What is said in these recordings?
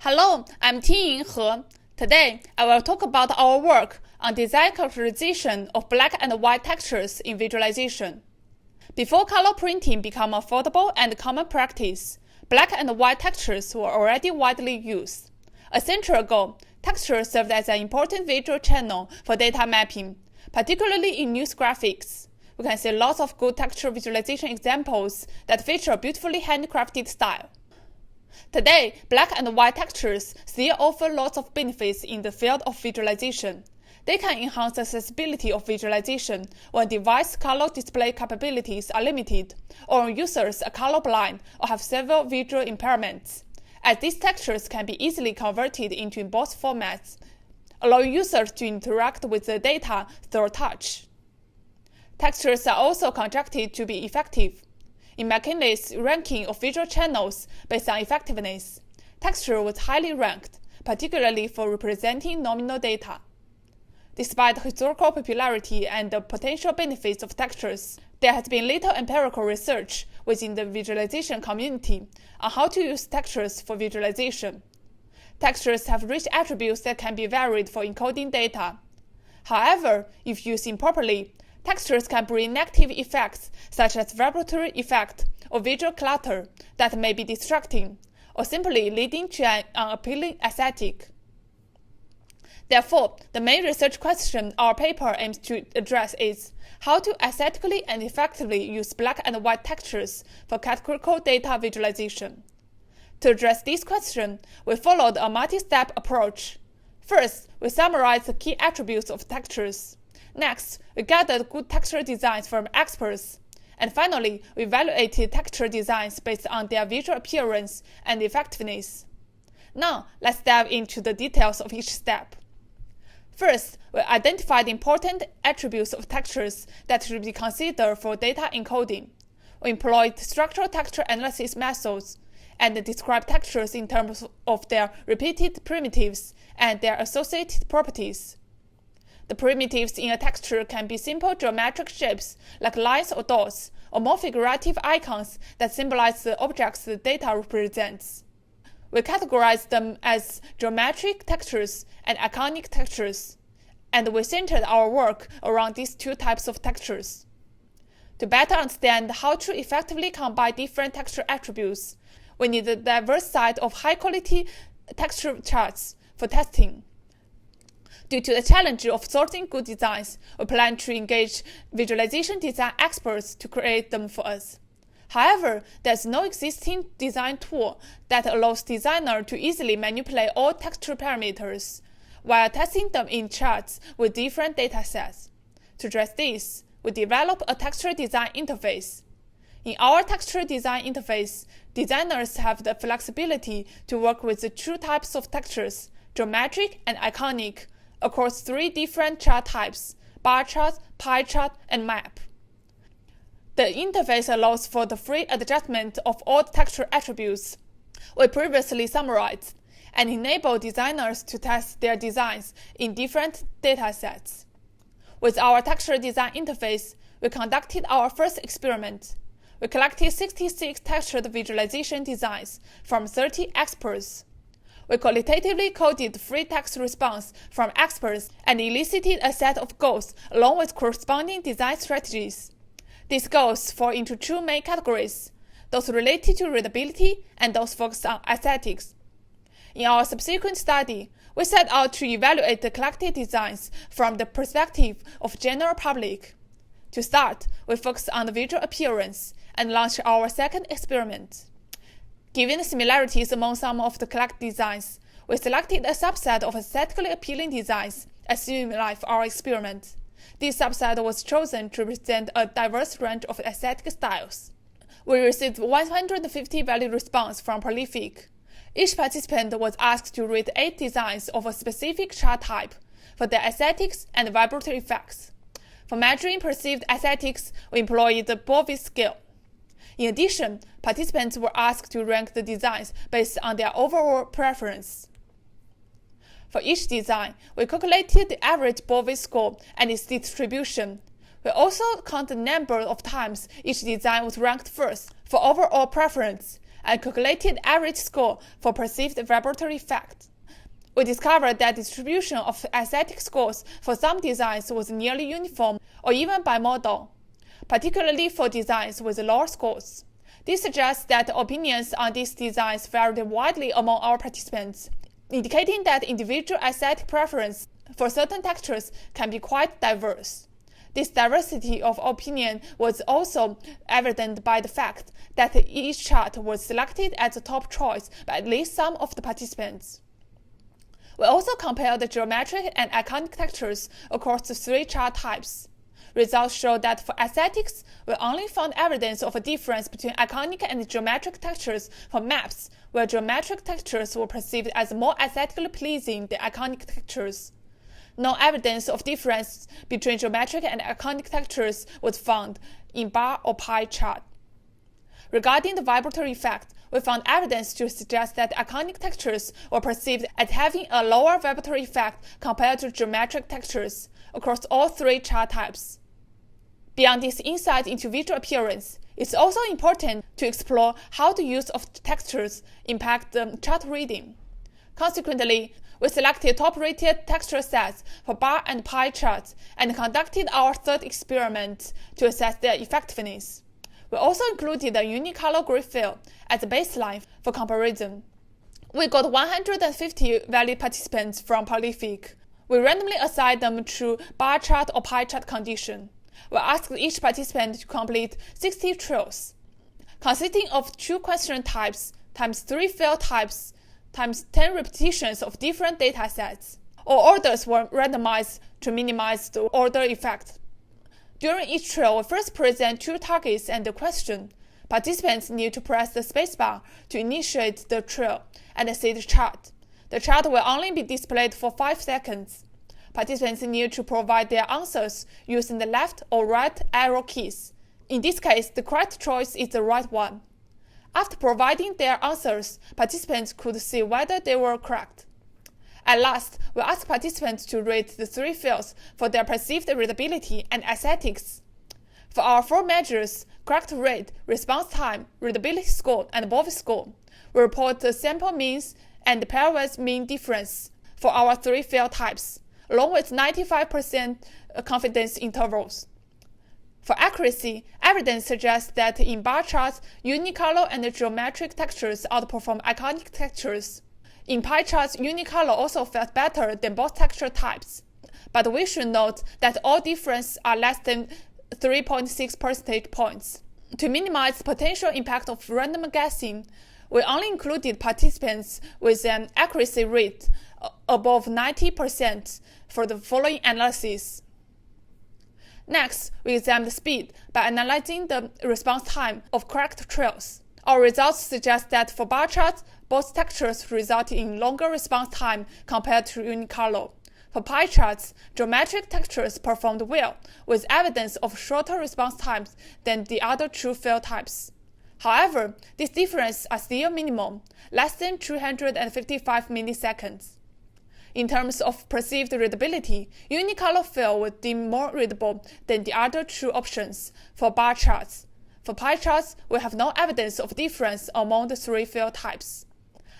Hello, I'm Tingying He. Today, I will talk about our work on design characterization of black and white textures in visualization. Before color printing became affordable and common practice, black and white textures were already widely used. A century ago, textures served as an important visual channel for data mapping, particularly in news graphics. We can see lots of good texture visualization examples that feature a beautifully handcrafted style. Today, black and white textures still offer lots of benefits in the field of visualization. They can enhance the accessibility of visualization when device color display capabilities are limited, or when users are colorblind or have several visual impairments, as these textures can be easily converted into embossed formats, allowing users to interact with the data through touch. Textures are also constructed to be effective. In McKinley's ranking of visual channels based on effectiveness, texture was highly ranked, particularly for representing nominal data. Despite historical popularity and the potential benefits of textures, there has been little empirical research within the visualization community on how to use textures for visualization. Textures have rich attributes that can be varied for encoding data. However, if used improperly, textures can bring negative effects such as vibratory effect or visual clutter that may be distracting, or simply leading to an unappealing aesthetic. Therefore, the main research question our paper aims to address is how to aesthetically and effectively use black and white textures for categorical data visualization. To address this question, we followed a multi-step approach. First, we summarized the key attributes of textures. Next, we gathered good texture designs from experts. And finally, we evaluated texture designs based on their visual appearance and effectiveness. Now, let's dive into the details of each step. First, we identified important attributes of textures that should be considered for data encoding. We employed structural texture analysis methods and described textures in terms of their repeated primitives and their associated properties. The primitives in a texture can be simple geometric shapes like lines or dots, or more figurative icons that symbolize the objects the data represents. We categorize them as geometric textures and iconic textures, and we centered our work around these two types of textures. To better understand how to effectively combine different texture attributes, we need a diverse set of high-quality texture charts for testing. Due to the challenge of sourcing good designs, we plan to engage visualization design experts to create them for us. However, there is no existing design tool that allows designers to easily manipulate all texture parameters while testing them in charts with different datasets. To address this, we developed a texture design interface. In our texture design interface, designers have the flexibility to work with the two types of textures, geometric and iconic, across three different chart types: bar chart, pie chart, and map. The interface allows for the free adjustment of all texture attributes we previously summarized, and enable designers to test their designs in different datasets. With our texture design interface, we conducted our first experiment. We collected 66 textured visualization designs from 30 experts. We qualitatively coded free text response from experts and elicited a set of goals along with corresponding design strategies. These goals fall into two main categories: those related to readability and those focused on aesthetics. In our subsequent study, we set out to evaluate the collected designs from the perspective of general public. To start, we focused on the visual appearance and launched our second experiment. Given the similarities among some of the collected designs, we selected a subset of aesthetically appealing designs as stimuli for our experiment. This subset was chosen to represent a diverse range of aesthetic styles. We received 150 valid responses from Prolific. Each participant was asked to rate 8 designs of a specific chart type for their aesthetics and vibratory effects. For measuring perceived aesthetics, we employed the VIS scale. In addition, participants were asked to rank the designs based on their overall preference. For each design, we calculated the average VIS score and its distribution. We also count the number of times each design was ranked first for overall preference and calculated average score for perceived vibratory effect. We discovered that distribution of aesthetic scores for some designs was nearly uniform or even bimodal, particularly for designs with lower scores. This suggests that opinions on these designs varied widely among our participants, indicating that individual aesthetic preference for certain textures can be quite diverse. This diversity of opinion was also evident by the fact that each chart was selected as a top choice by at least some of the participants. We also compared the geometric and iconic textures across the 3 chart types. Results show that for aesthetics, we only found evidence of a difference between iconic and geometric textures for maps, where geometric textures were perceived as more aesthetically pleasing than iconic textures. No evidence of difference between geometric and iconic textures was found in bar or pie chart. Regarding the vibratory effect, we found evidence to suggest that iconic textures were perceived as having a lower vibratory effect compared to geometric textures across all 3 chart types. Beyond this insight into visual appearance, it's also important to explore how the use of textures impact the chart reading. Consequently, we selected top-rated texture sets for bar and pie charts and conducted our 3rd experiment to assess their effectiveness. We also included a unicolor grid fill as a baseline for comparison. We got 150 valid participants from Prolific. We randomly assigned them to bar chart or pie chart condition. We asked each participant to complete 60 trials, consisting of 2 question types times 3 fill types times 10 repetitions of different data sets. All orders were randomized to minimize the order effect. During each trial, we first present 2 targets and the question. Participants need to press the spacebar to initiate the trial and see the chart. The chart will only be displayed for 5 seconds. Participants need to provide their answers using the left or right arrow keys. In this case, the correct choice is the right one. After providing their answers, participants could see whether they were correct. At last, we asked participants to rate the 3 fields for their perceived readability and aesthetics. For our 4 measures, correct rate, response time, readability score, and VIS score, we report the sample means and pairwise mean difference for our 3 field types, along with 95% confidence intervals. For accuracy, evidence suggests that in bar charts, unicolor and geometric textures outperform iconic textures. In pie charts, unicolor also felt better than both texture types. But we should note that all differences are less than 3.6 percentage points. To minimize potential impact of random guessing, we only included participants with an accuracy rate above 90% for the following analysis. Next, we examined speed by analyzing the response time of correct trials. Our results suggest that for bar charts, both textures resulted in longer response time compared to unicolor. For pie charts, geometric textures performed well, with evidence of shorter response times than the other 2 field types. However, these differences are still minimal, less than 255 milliseconds. In terms of perceived readability, unicolor fill would deem more readable than the other 2 options for bar charts. For pie charts, we have no evidence of difference among the 3 field types.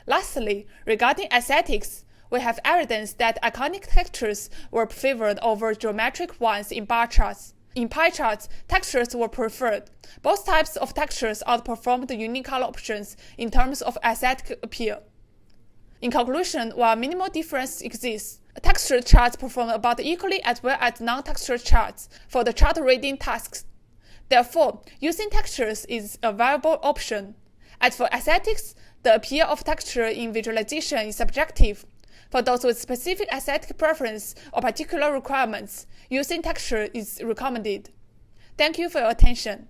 Lastly, regarding aesthetics, we have evidence that iconic textures were favored over geometric ones in bar charts. In pie charts, textures were preferred. Both types of textures outperformed the unicolor options in terms of aesthetic appeal. In conclusion, while minimal difference exists, textured charts perform about equally as well as non-textured charts for the chart reading tasks. Therefore, using textures is a viable option. As for aesthetics, the appeal of texture in visualization is subjective. For those with specific aesthetic preference or particular requirements, using texture is recommended. Thank you for your attention.